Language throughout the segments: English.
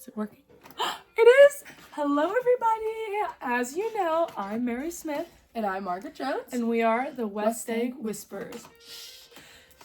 Is it working? It is! Hello, everybody! As you know, I'm Mary Smith. And I'm Margaret Jones. And we are the West Egg Whisperers.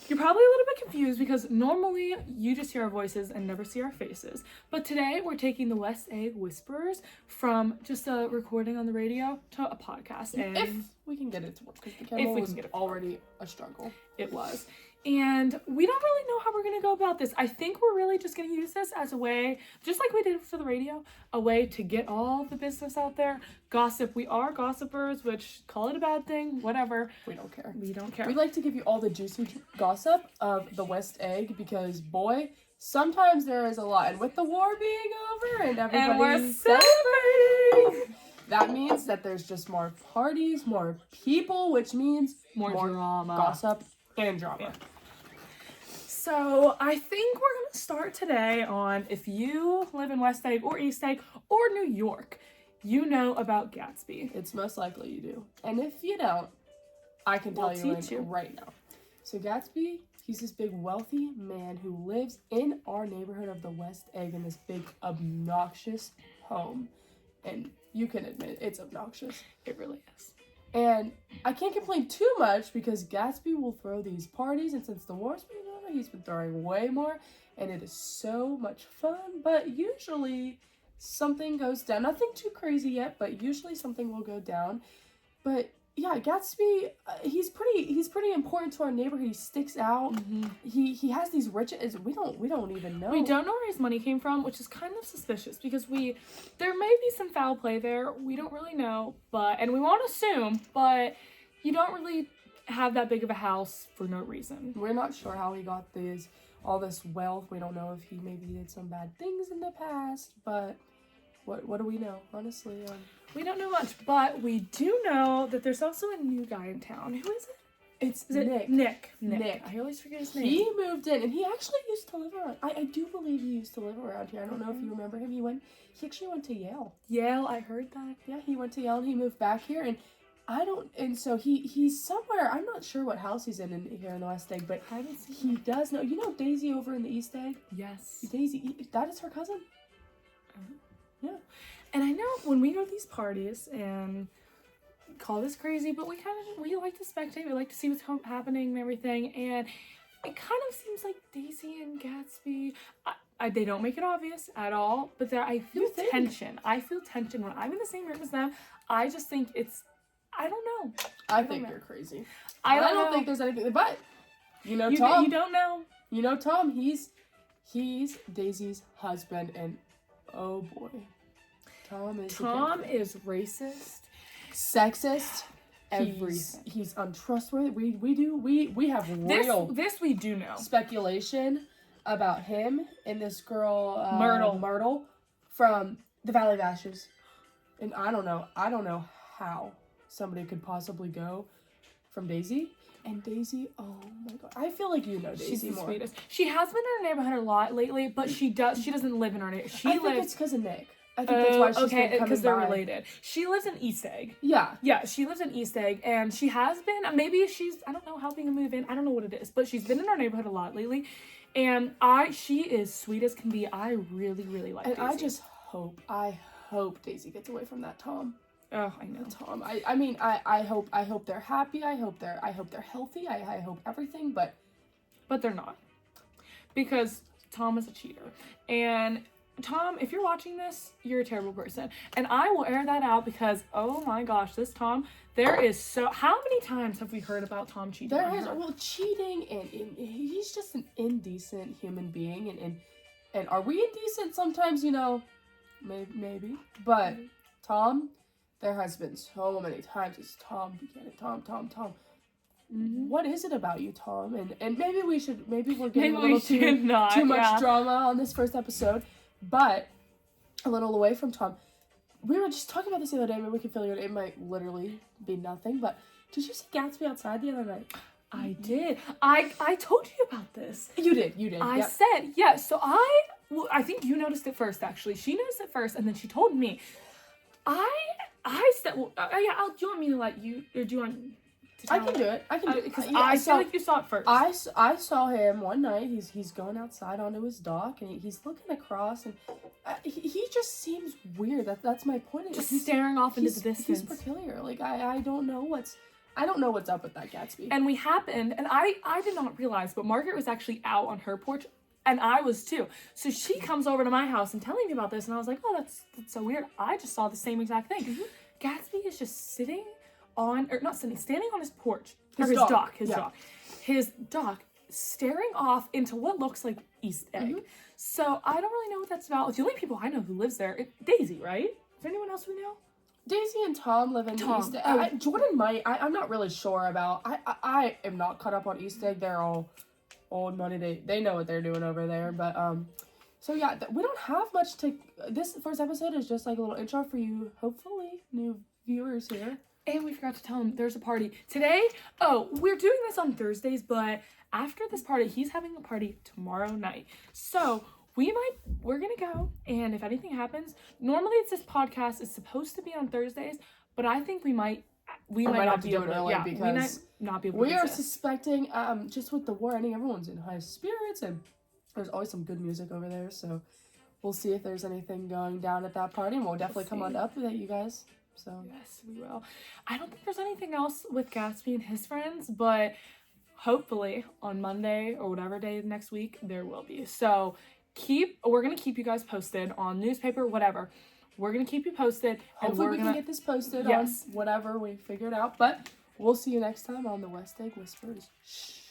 You're probably a little bit confused because normally you just hear our voices and never see our faces. But today we're taking the West Egg Whisperers from just a recording on the radio to a podcast. And if we can get it to work, because the camera was already a struggle. It was. And we don't really know how we're going to go about this. I think we're really just going to use this as a way, just like we did for the radio, a way to get all the business out there. Gossip. We are gossipers, which, call it a bad thing, whatever. We don't care. We don't care. We like to give you all the juicy gossip of the West Egg because, boy, sometimes there is a lot. And with the war being over and everybody's celebrating, that means that there's just more parties, more people, which means more drama. Gossip and drama. Yeah. So I think we're going to start today on if you live in West Egg or East Egg or New York, you know about Gatsby. It's most likely you do. And if you don't, I can tell you right now. So Gatsby, he's this big wealthy man who lives in our neighborhood of the West Egg in this big obnoxious home. And you can admit it's obnoxious. It really is. And I can't complain too much because Gatsby will throw these parties, and since the war's been over, he's been throwing way more, and it is so much fun. But usually something goes down. Nothing too crazy yet, but usually something will go down. But yeah, Gatsby, he's pretty important to our neighborhood. He sticks out. Mm-hmm. He has these riches. We don't even know. We don't know where his money came from, which is kind of suspicious because there may be some foul play there. We don't really know, and we won't assume, but you don't really have that big of a house for no reason. We're not sure how he got all this wealth. We don't know if he maybe did some bad things in the past, but what do we know, honestly? We don't know much, but we do know that there's also a new guy in town. Who is it? Is it Nick. Nick. I always forget his name. He moved in, and he actually used to live around. I do believe he used to live around here. I don't know if you remember him. He actually went to Yale. Yale, I heard that. Yeah, he went to Yale, and he moved back here, and so he's somewhere. I'm not sure what house he's in here in the West Egg, but he does know. You know Daisy over in the East Egg? Yes. Daisy, that is her cousin. Yeah. And I know when we go to these parties and call this crazy, but we like to spectate. We like to see what's happening and everything. And it kind of seems like Daisy and Gatsby, they don't make it obvious at all, but I feel tension. I feel tension when I'm in the same room as them. I just think I don't know. I think you're crazy. I don't think there's anything, but you know Tom. You don't know. You know Tom. He's Daisy's husband, and oh boy. Tom is racist, sexist, everything. He's untrustworthy. We have real this we do know speculation about him and this girl Myrtle from the Valley of Ashes, and I don't know how somebody could possibly go from Daisy. And Daisy, oh my god, I feel like you know Daisy She's the more. Sweetest. She has been in our neighborhood a lot lately, but she doesn't live in our neighborhood. I think it's because of Nick. I think that's why she's been coming because they're by. related. She lives in East Egg. Yeah. Yeah, she lives in East Egg, and she has been, maybe she's, I don't know, helping him move in. I don't know what it is, but she's been in our neighborhood a lot lately, and she is sweet as can be. I really, really like Daisy. And I just hope Daisy gets away from that Tom. Oh, I know. Tom. I mean, I hope they're happy. I hope they're healthy. I hope everything, but they're not. Because Tom is a cheater. And Tom, if you're watching this, you're a terrible person. And I will air that out because, oh my gosh, this Tom, how many times have we heard about Tom cheating? Cheating, and he's just an indecent human being, and are we indecent sometimes, maybe, but Tom, there has been so many times it's Tom, Tom. Mm-hmm. What is it about you, Tom? And maybe we're getting a little too much drama on this first episode. But a little away from Tom, we were just talking about this the other day. Maybe we can fill you in. It might literally be nothing, but did you see Gatsby outside the other night? I did. I told you about this. You did. I said, yeah. So I think you noticed it first, actually. She noticed it first, and then she told me. I said, do you want me to let you, or do you want I can do it. Because I feel like you saw it first. I saw him one night. He's going outside onto his dock, and he's looking across, and he just seems weird. That's my point. Just staring off into the He's distance. peculiar. Like I don't know what's up with that Gatsby. And I did not realize, but Margaret was actually out on her porch, and I was too. So she comes over to my house and telling me about this, and I was like, oh, that's so weird. I just saw the same exact thing. Gatsby is just standing on his porch. His dock, staring off into what looks like East Egg. So I don't really know what that's about. The only people I know who lives there, Daisy, right? Is there anyone else we know? Daisy and Tom live in East Egg. Jordan might. I'm not really sure about. I am not caught up on East Egg. They're all old money. They know what they're doing over there. But so yeah, we don't have much to. This first episode is just like a little intro for you, hopefully new viewers here. And we forgot to tell him there's a party today. Oh, we're doing this on Thursdays, but after this party, he's having a party tomorrow night. So we're gonna go, and if anything happens, normally this podcast is supposed to be on Thursdays, but I think we might not be able to early because we might not be able to. We are suspecting, just with the war ending, everyone's in high spirits, and there's always some good music over there. So we'll see if there's anything going down at that party, and we'll definitely come on to update you guys. So yes, we will. I don't think there's anything else with Gatsby and his friends, but hopefully on Monday or whatever day next week there will be. So we're gonna keep you guys posted on newspaper, whatever. We're gonna keep you posted. Hopefully we can get this posted on whatever we figured out. But we'll see you next time on the West Egg Whispers. Shh.